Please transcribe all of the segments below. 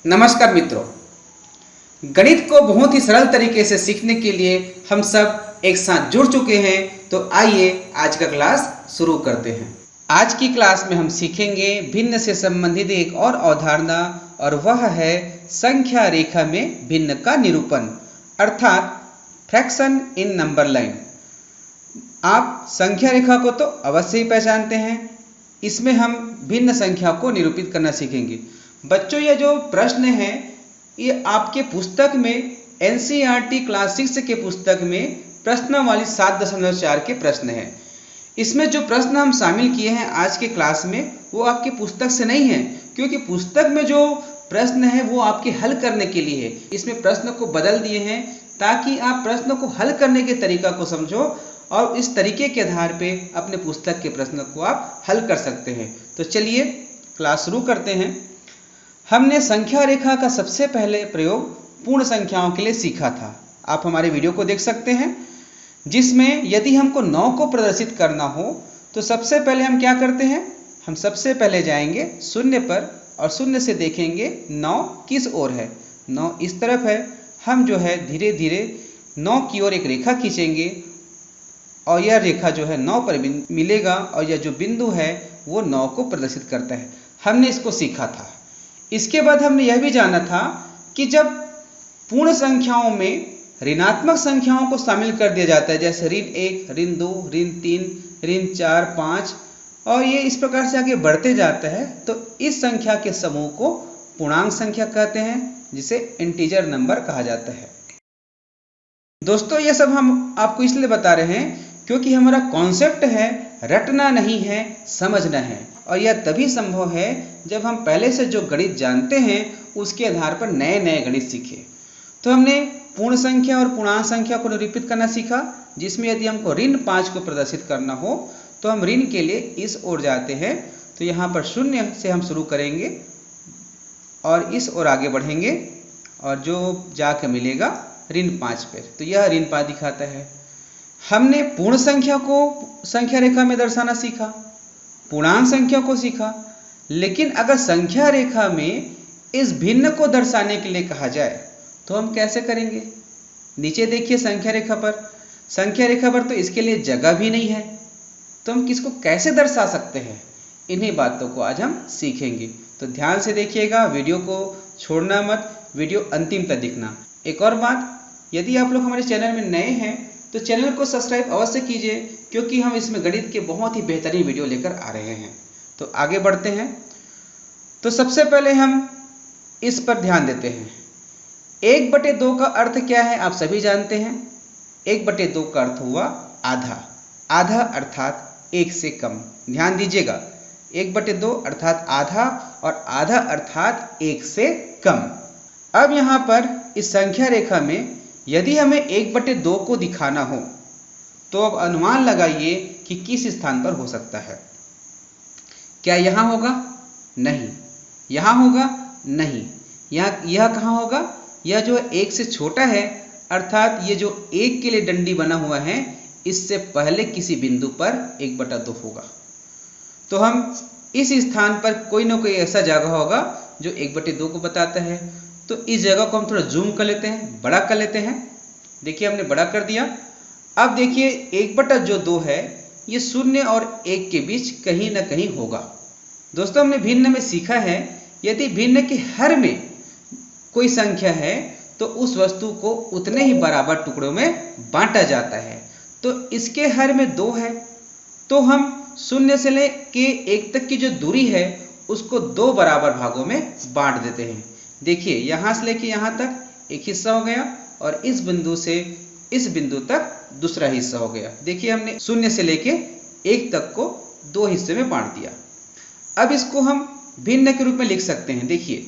नमस्कार मित्रों, गणित को बहुत ही सरल तरीके से सीखने के लिए हम सब एक साथ जुड़ चुके हैं। तो आइए आज का क्लास शुरू करते हैं। आज की क्लास में हम सीखेंगे भिन्न से संबंधित एक और अवधारणा, और वह है संख्या रेखा में भिन्न का निरूपण, अर्थात फ्रैक्शन इन नंबर लाइन। आप संख्या रेखा को तो अवश्य ही पहचानते हैं। इसमें हम भिन्न संख्या को निरूपित करना सीखेंगे। बच्चों, ये जो प्रश्न है ये आपके पुस्तक में एनसीईआरटी क्लास 6 के पुस्तक में प्रश्नावली 7.4 के प्रश्न है। इसमें जो प्रश्न हम शामिल किए हैं आज के क्लास में वो आपके पुस्तक से नहीं है, क्योंकि पुस्तक में जो प्रश्न है वो आपके हल करने के लिए है। इसमें प्रश्न को बदल दिए हैं ताकि आप प्रश्न को हल करने के तरीका को समझो और इस तरीके के आधार पे अपने पुस्तक के प्रश्न को आप हल कर सकते हैं। तो चलिए क्लास शुरू करते हैं। हमने संख्या रेखा का सबसे पहले प्रयोग पूर्ण संख्याओं के लिए सीखा था। आप हमारे वीडियो को देख सकते हैं, जिसमें यदि हमको 9 को प्रदर्शित करना हो तो सबसे पहले हम क्या करते हैं, हम सबसे पहले जाएंगे शून्य पर और शून्य से देखेंगे 9 किस ओर है। 9 इस तरफ है। हम जो है धीरे धीरे 9 की ओर एक रेखा खींचेंगे और यह रेखा जो है 9 पर मिलेगा और यह जो बिंदु है वो 9 को प्रदर्शित करता है। हमने इसको सीखा था। इसके बाद हमने यह भी जाना था कि जब पूर्ण संख्याओं में ऋणात्मक संख्याओं को शामिल कर दिया जाता है, जैसे ऋण 1, ऋण 2, ऋण 3, ऋण 4, 5 और ये इस प्रकार से आगे बढ़ते जाता है, तो इस संख्या के समूह को पूर्णांक संख्या कहते हैं, जिसे इंटीजर नंबर कहा जाता है। दोस्तों, ये सब हम आपको इसलिए बता रहे हैं क्योंकि हमारा कॉन्सेप्ट है रटना नहीं है, समझना है। और यह तभी संभव है जब हम पहले से जो गणित जानते हैं उसके आधार पर नए नए गणित सीखे। तो हमने पूर्ण संख्या और पूर्णांक संख्या को निरूपित करना सीखा, जिसमें यदि हमको ऋण 5 को प्रदर्शित करना हो तो हम ऋण के लिए इस ओर जाते हैं। तो यहाँ पर शून्य से हम शुरू करेंगे और इस ओर आगे बढ़ेंगे और जो जाके मिलेगा ऋण 5 पे, तो यह ऋण 5 दिखाता है। हमने पूर्ण संख्या को संख्या रेखा में दर्शाना सीखा, पूर्णांक संख्या को सीखा, लेकिन अगर संख्या रेखा में इस भिन्न को दर्शाने के लिए कहा जाए तो हम कैसे करेंगे। नीचे देखिए संख्या रेखा पर तो इसके लिए जगह भी नहीं है, तो हम किसको कैसे दर्शा सकते हैं, इन्हीं बातों को आज हम सीखेंगे। तो ध्यान से देखिएगा, वीडियो को छोड़ना मत, वीडियो अंतिम तक देखना। एक और बात, यदि आप लोग हमारे चैनल में नए हैं तो चैनल को सब्सक्राइब अवश्य कीजिए, क्योंकि हम इसमें गणित के बहुत ही बेहतरीन वीडियो लेकर आ रहे हैं। तो आगे बढ़ते हैं। तो सबसे पहले हम इस पर ध्यान देते हैं। 1/2 का अर्थ क्या है आप सभी जानते हैं। 1/2 का अर्थ हुआ आधा। आधा अर्थात 1 से कम। ध्यान दीजिएगा, 1/2 अर्थात आधा और आधा अर्थात 1 से कम। अब यहाँ पर इस संख्या रेखा में यदि हमें 1/2 को दिखाना हो तो अब अनुमान लगाइए कि किस स्थान पर हो सकता है। क्या यहाँ होगा? नहीं। यहाँ होगा? नहीं। यह कहाँ होगा? यह जो 1 से छोटा है, अर्थात ये जो 1 के लिए डंडी बना हुआ है, इससे पहले किसी बिंदु पर 1/2 होगा। तो हम इस स्थान पर कोई ना कोई ऐसा जगह होगा जो 1/2 को बताता है। तो इस जगह को हम थोड़ा जूम कर लेते हैं, बड़ा कर लेते हैं। देखिए हमने बड़ा कर दिया। अब देखिए 1/2 है, ये 0 और 1 के बीच कहीं ना कहीं होगा। दोस्तों, हमने भिन्न में सीखा है यदि भिन्न के हर में कोई संख्या है तो उस वस्तु को उतने ही बराबर टुकड़ों में बांटा जाता है। तो इसके हर में 2 है, तो हम 0 से लेके 1 तक की जो दूरी है उसको 2 बराबर भागों में बांट देते हैं। देखिए यहाँ से लेके यहाँ तक एक हिस्सा हो गया और इस बिंदु से इस बिंदु तक दूसरा हिस्सा हो गया। देखिए हमने 0 से लेके 1 तक को 2 हिस्से में बांट दिया। अब इसको हम भिन्न के रूप में लिख सकते हैं। देखिए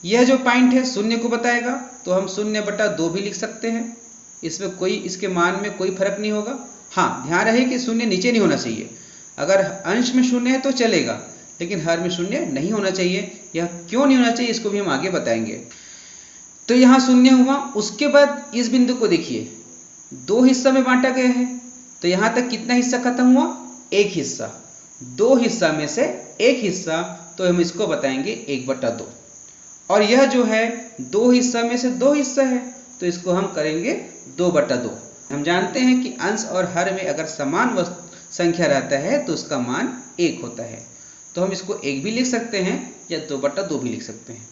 यह जो पॉइंट है 0 को बताएगा, तो हम 0/2 भी लिख सकते हैं। इसमें कोई इसके मान में कोई फर्क नहीं होगा। हाँ, ध्यान रहे कि 0 नीचे नहीं होना चाहिए। अगर अंश में 0 है तो चलेगा, लेकिन हर में 0 नहीं होना चाहिए। यह क्यों नहीं होना चाहिए इसको भी हम आगे बताएंगे। तो यहाँ 0 हुआ। उसके बाद इस बिंदु को देखिए 2 हिस्सा में बांटा गया है, तो यहाँ तक कितना हिस्सा खत्म हुआ? 1 हिस्सा। 2 हिस्सा में से 1 हिस्सा, तो हम इसको बताएंगे 1/2। और यह जो है 2 हिस्सा में से 2 हिस्सा है, तो इसको हम करेंगे 2/2। हम जानते हैं कि अंश और हर में अगर समान संख्या रहता है तो उसका मान 1 होता है, तो हम इसको 1 भी लिख सकते हैं या 2/2 भी लिख सकते हैं।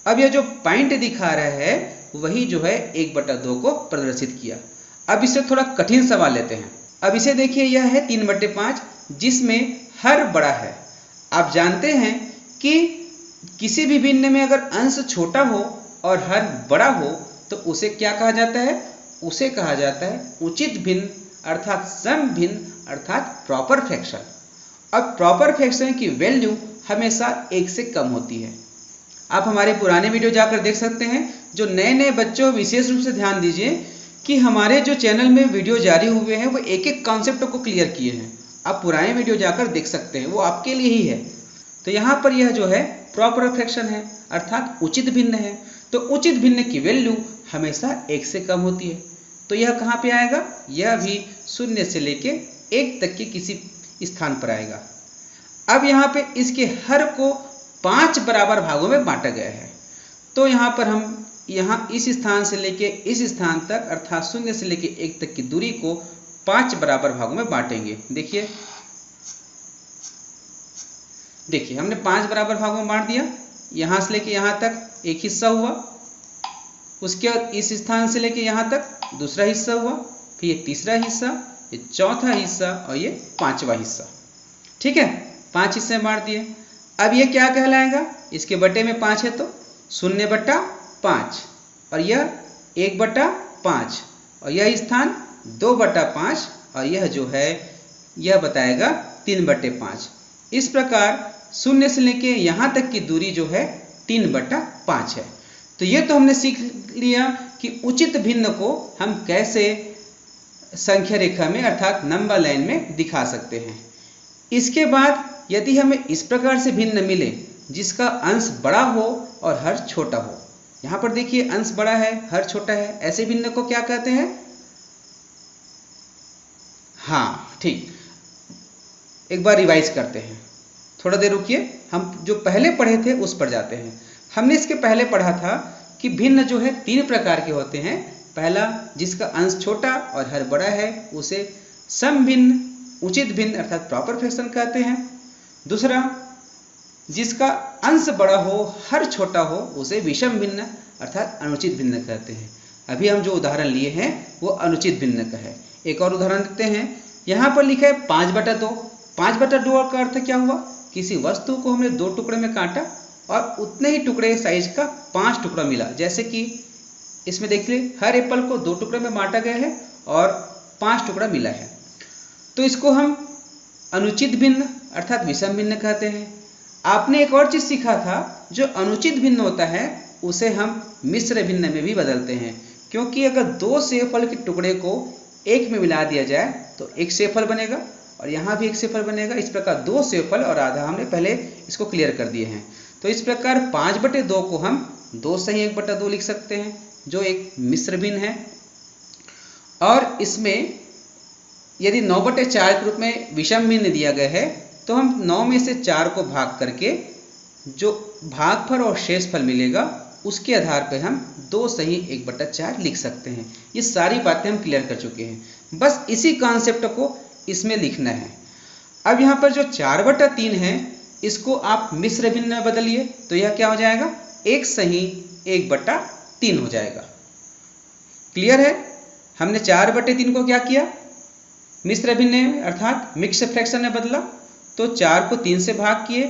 अब यह जो पॉइंट दिखा रहा है वही जो है 1/2 को प्रदर्शित किया। अब इससे थोड़ा कठिन सवाल लेते हैं। अब इसे देखिए, यह है 3/5 जिसमें हर बड़ा है। आप जानते हैं कि किसी भी भिन्न में अगर अंश छोटा हो और हर बड़ा हो तो उसे क्या कहा जाता है? उसे कहा जाता है उचित भिन्न अर्थात सम भिन्न अर्थात प्रॉपर फ्रैक्शन। अब प्रॉपर फ्रैक्शन की वैल्यू हमेशा 1 से कम होती है। आप हमारे पुराने वीडियो जाकर देख सकते हैं। जो नए बच्चों विशेष रूप से ध्यान दीजिए कि हमारे जो चैनल में वीडियो जारी हुए हैं वो एक कॉन्सेप्ट को क्लियर किए हैं। आप पुराने वीडियो जाकर देख सकते हैं, वो आपके लिए ही है। तो यहाँ पर यह जो है प्रॉपर फ्रैक्शन है अर्थात उचित भिन्न है। तो उचित भिन्न की वैल्यू हमेशा 1 से कम होती है। तो यह कहाँ पे आएगा? यह भी 0 से लेके 1 तक के किसी स्थान पर आएगा। अब यहाँ पे इसके हर को 5 बराबर भागों में बांटा गया है। तो यहाँ पर हम इस स्थान से लेके इस स्थान तक अर्थात 0 से लेके 1 तक की दूरी को 5 बराबर भागों में बांटेंगे। देखिए हमने 5 बराबर भागों में बांट दिया। यहाँ से लेके यहाँ तक एक हिस्सा हुआ, उसके बाद इस स्थान से लेके यहाँ तक दूसरा हिस्सा हुआ, फिर ये तीसरा हिस्सा, ये चौथा हिस्सा और ये 5वां हिस्सा। ठीक है, 5 हिस्से में बांट दिए। अब ये क्या कहलाएगा? इसके बटे में 5 है तो 0/5 और यह 1/5 और यह स्थान 2/5 और यह जो है यह बताएगा 3/5। इस प्रकार 0 से लेके यहाँ तक की दूरी जो है 3/5 है। तो ये तो हमने सीख लिया कि उचित भिन्न को हम कैसे संख्या रेखा में अर्थात नंबर लाइन में दिखा सकते हैं। इसके बाद यदि हमें इस प्रकार से भिन्न मिले जिसका अंश बड़ा हो और हर छोटा हो, यहाँ पर देखिए अंश बड़ा है हर छोटा है, ऐसे भिन्न को क्या कहते हैं? हाँ ठीक, एक बार रिवाइज करते हैं। थोड़ा देर रुकिए, हम जो पहले पढ़े थे उस पर जाते हैं। हमने इसके पहले पढ़ा था कि भिन्न जो है 3 प्रकार के होते हैं। पहला, जिसका अंश छोटा और हर बड़ा है उसे सम भिन्न उचित भिन्न अर्थात प्रॉपर फ्रैक्शन कहते हैं। दूसरा, जिसका अंश बड़ा हो हर छोटा हो उसे विषम भिन्न अर्थात अनुचित भिन्न कहते हैं। अभी हम जो उदाहरण लिए हैं वो अनुचित भिन्न का है। एक और उदाहरण देते हैं। यहाँ पर लिखा है 5/2। 5/2 का अर्थ क्या हुआ? किसी वस्तु को हमने 2 टुकड़े में काटा और उतने ही टुकड़े साइज का 5 टुकड़ा मिला। जैसे कि इसमें देखिए हर एप्पल को 2 टुकड़े में बांटा गया है और 5 टुकड़ा मिला है, तो इसको हम अनुचित भिन्न अर्थात विषम भिन्न कहते हैं। आपने एक और चीज सीखा था, जो अनुचित भिन्न होता है उसे हम मिश्र भिन्न में भी बदलते हैं, क्योंकि अगर 2 सेवफल के टुकड़े को एक में मिला दिया जाए तो एक सेवफल बनेगा और यहाँ भी एक सेवफल बनेगा। इस प्रकार 2 सेवफल और आधा हमने पहले इसको क्लियर कर दिए हैं। तो इस प्रकार 5/2 को हम 2 सही 1/2 लिख सकते हैं, जो एक मिश्र भिन्न है। और इसमें यदि 9/4 के रूप में विषम भिन्न दिया गया है तो हम 9 में से 4 को भाग करके जो भागफल और शेषफल मिलेगा उसके आधार पर हम 2 सही 1/4 लिख सकते हैं। ये सारी बातें हम क्लियर कर चुके हैं, बस इसी कॉन्सेप्ट को इसमें लिखना है। अब यहाँ पर जो 4/3 है इसको आप मिश्र भिन्न में बदलिए तो यह क्या हो जाएगा? 1 सही 1/3 हो जाएगा। क्लियर है? हमने 4/3 को क्या किया? मिश्र भिन्न में अर्थात मिक्स फ्रैक्शन में बदला। तो 4 को 3 से भाग किए,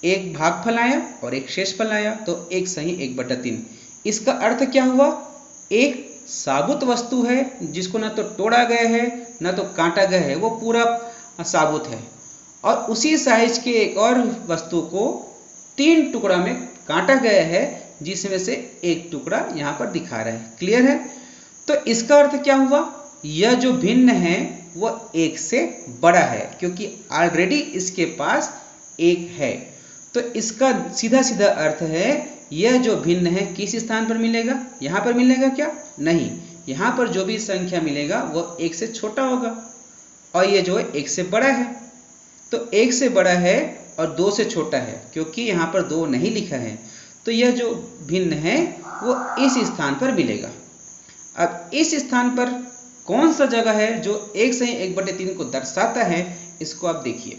एक भागफल आया और एक शेषफल आया, तो 1 सही 1/3। इसका अर्थ क्या हुआ? एक साबुत वस्तु है जिसको ना तो तोड़ा गया है ना तो काटा गया है, वो पूरा साबुत है। और उसी साइज के एक और वस्तु को 3 टुकड़ा में काटा गया है जिसमें से एक टुकड़ा यहाँ पर दिखा रहा है। क्लियर है? तो इसका अर्थ क्या हुआ? यह जो भिन्न है वो 1 से बड़ा है, क्योंकि ऑलरेडी इसके पास 1 है। तो इसका सीधा सीधा अर्थ है यह जो भिन्न है किस स्थान पर मिलेगा? यहाँ पर मिलेगा क्या? नहीं, यहाँ पर जो भी संख्या मिलेगा वो 1 से छोटा होगा और ये जो है 1 से बड़ा है। तो 1 से बड़ा है और 2 से छोटा है, क्योंकि यहाँ पर 2 नहीं लिखा है। तो यह जो भिन्न है वो इस स्थान पर मिलेगा। अब इस स्थान पर कौन सा जगह है जो 1/3 को दर्शाता है, इसको आप देखिए।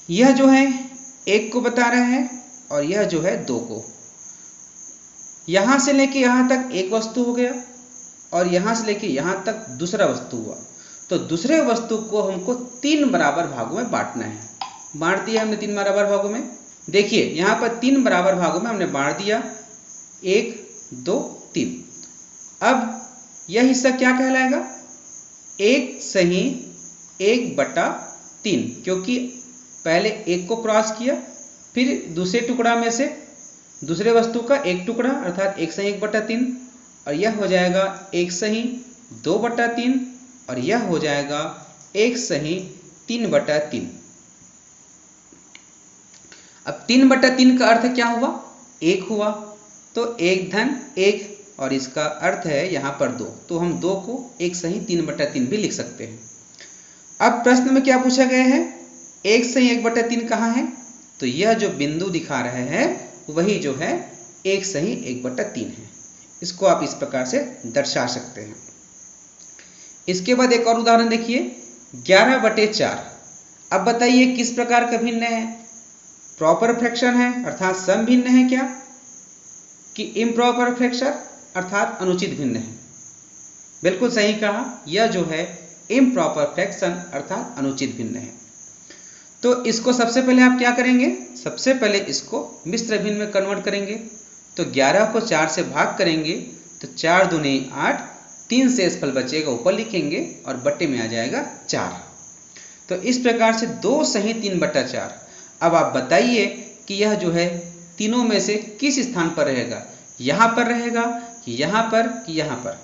यह जो है 1 को बता रहा है और यह जो है 2 को। यहाँ से लेके यहाँ तक एक वस्तु हो गया और यहाँ से लेके यहाँ तक दूसरा वस्तु हुआ। तो दूसरे वस्तु को हमको 3 बराबर भागों में बांटना है। बांट दिया हमने 3 बराबर भागों में। देखिए यहाँ पर 3 बराबर भागों में हमने बांट दिया, 1 2 3। अब यह हिस्सा क्या कहलाएगा? 1/3, क्योंकि पहले 1 को क्रॉस किया, फिर दूसरे टुकड़ा में से दूसरे वस्तु का एक टुकड़ा अर्थात 1/3, और यह हो जाएगा 1/2/3 और यह हो जाएगा 1/3/3। अब 3/3 का अर्थ क्या हुआ? 1 हुआ, तो 1 धन 1 और इसका अर्थ है यहाँ पर 2, तो हम 2 को 1/3/3 भी लिख सकते हैं। अब प्रश्न में क्या पूछा गया है? 1/1/3 कहाँ है? तो यह जो बिंदु दिखा रहे हैं वही जो है 1/1/3 है। इसको आप इस प्रकार से दर्शा सकते हैं। इसके बाद एक और उदाहरण देखिए, 11/4। अब बताइए किस प्रकार का भिन्न है? प्रॉपर फ्रैक्शन है अर्थात सम भिन्न है क्या, कि इम्प्रॉपर फ्रैक्शन अर्थात अनुचित भिन्न है? बिल्कुल सही कहा, यह जो है इम्प्रॉपर फ्रैक्शन अर्थात अनुचित भिन्न है। तो इसको सबसे पहले आप क्या करेंगे? सबसे पहले इसको मिश्र भिन्न में कन्वर्ट करेंगे। तो 11 को 4 से भाग करेंगे तो 4 दूनी 8, 3 शेषफल बचेगा, ऊपर लिखेंगे और बट्टे में आ जाएगा 4। तो इस प्रकार से 2/3/4। अब आप बताइए कि यह जो है तीनों में से किस स्थान पर रहेगा? यहाँ पर रहेगा कि यहाँ पर कि यहाँ पर?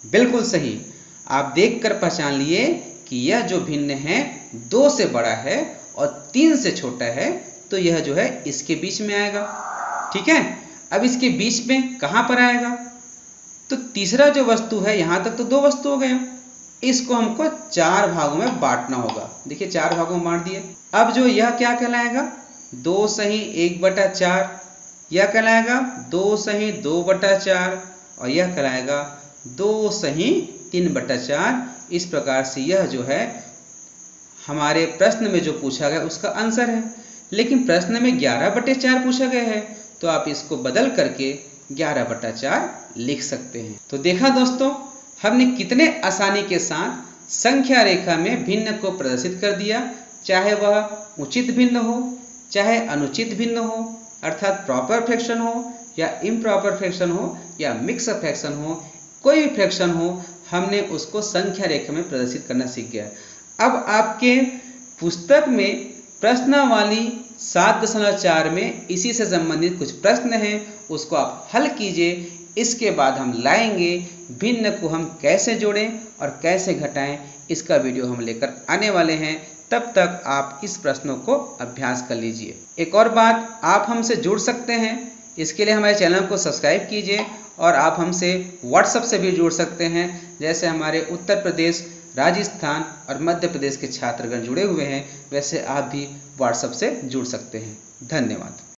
बिल्कुल सही, आप देखकर पहचान लिए कि यह जो भिन्न है 2 से बड़ा है और 3 से छोटा है, तो यह जो है इसके बीच में आएगा। ठीक है, अब इसके बीच में कहाँ पर आएगा? तो तीसरा जो वस्तु है, यहाँ तक तो 2 वस्तु हो गए, इसको हमको 4 भागों में बांटना होगा। देखिए 4 भागों में बांट दिए। अब जो यह क्या कहलाएगा? 2/1/4, यह कहलाएगा 2/2/4 और यह कहलाएगा 2/3/4। इस प्रकार से यह जो है हमारे प्रश्न में जो पूछा गया उसका आंसर है। लेकिन प्रश्न में 11/4 पूछा गया है, तो आप इसको बदल करके 11/4 लिख सकते हैं। तो देखा दोस्तों, हमने कितने आसानी के साथ संख्या रेखा में भिन्न को प्रदर्शित कर दिया, चाहे वह उचित भिन्न हो, चाहे अनुचित भिन्न हो, अर्थात प्रॉपर फ्रैक्शन हो या इम्प्रॉपर फ्रैक्शन हो या मिक्स फ्रैक्शन हो, कोई भी फ्रैक्शन हो, हमने उसको संख्या रेखा में प्रदर्शित करना सीख गया। अब आपके पुस्तक में प्रश्नावली 7.4 में इसी से संबंधित कुछ प्रश्न हैं, उसको आप हल कीजिए। इसके बाद हम लाएंगे भिन्न को हम कैसे जोड़ें और कैसे घटाएं, इसका वीडियो हम लेकर आने वाले हैं। तब तक आप इस प्रश्नों को अभ्यास कर लीजिए। एक और बात, आप हमसे जुड़ सकते हैं, इसके लिए हमारे चैनल को सब्सक्राइब कीजिए और आप हमसे व्हाट्सएप से भी जुड़ सकते हैं। जैसे हमारे उत्तर प्रदेश, राजस्थान और मध्य प्रदेश के छात्रगण जुड़े हुए हैं, वैसे आप भी व्हाट्सएप से जुड़ सकते हैं। धन्यवाद।